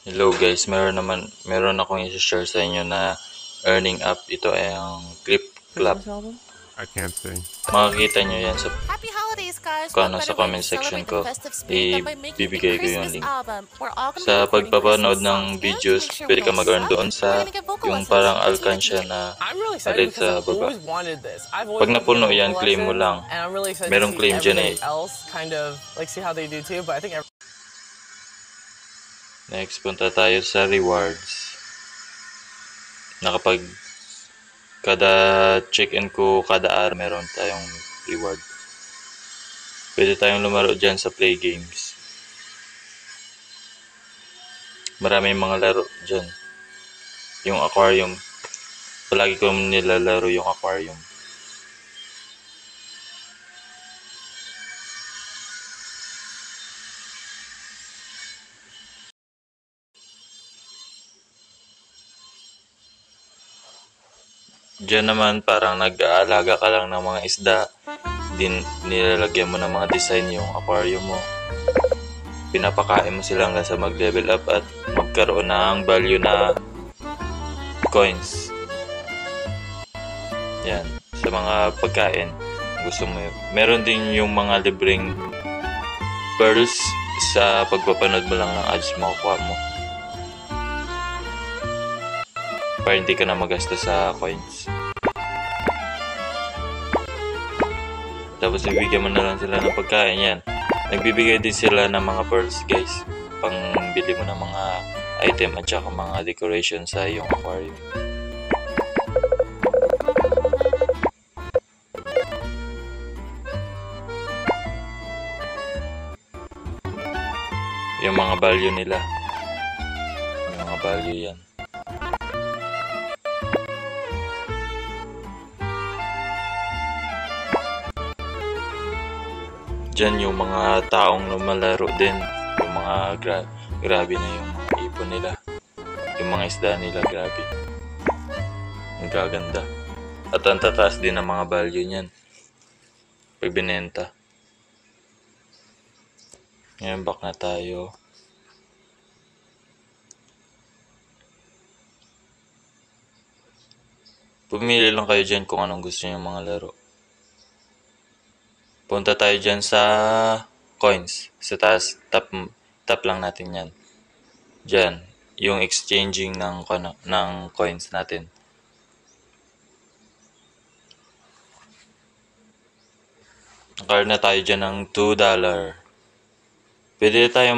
Hello guys, meron akong i-share sa inyo na earning app. Ito ay ang Clip Clap. Christmas album? I can't sing. Makikita nyo yan sa Happy holidays, guys! What better way to comment section celebrate the ko. festive spirit than by making a Ibibigay ko yung Christmas link. album? We're all gonna be Sa recording pagpapanood Christmas ng songs, and to videos, make sure we pwede ka don't mag-earn suck, doon we're sa gonna get vocal yung lessons. parang So tune in alkansya today. na I'm really excited alit because sa I've baba. always wanted this. I've always Pag wanted to napuno get yan, vocal claim mo lessons, lang. and I'm really excited Merong to see claim dyan everybody eh. else kind of like see how they do too. But I think Next, punta tayo sa rewards. Nakapag kada check-in ko, kada araw meron tayong reward. Pwede tayong lumaro dyan sa play games. Maraming mga laro dyan. Yung aquarium. Palagi ko nilalaro yung aquarium. Diyan naman parang nag-aalaga ka lang ng mga isda. Nilalagyan mo ng mga design yung aquarium mo. Pinapakain mo sila hanggang sa mag-level up at magkaroon ng value na coins. Yan, sa mga pagkain. Gusto mo yun. Meron din yung mga libreng pearls sa pagpapanood mo lang ng ads makukuha mo. Para hindi ka na magastos sa coins. Tapos bibigyan mo na lang sila ng pagkain yan. Nagbibigay din sila ng mga pearls guys. Pangbili mo ng mga item at saka mga decoration sa iyong aquarium. Yung mga value nila. Yung mga value yan. Diyan yung mga taong lumalaro din. Yung mga grabe na yung mga ipon nila. Yung mga isda nila grabe. Ang gaganda. At ang tataas din ng mga value niyan. Pag binenta. Ngayon back na tayo. Pumili lang kayo dyan kung anong gusto niyo mga laro. Punta tayo dyan sa coins. Sa taas, tap lang natin yan. Dyan, yung exchanging ng coins natin. Naka-earn na tayo dyan ng $2. Pwede tayo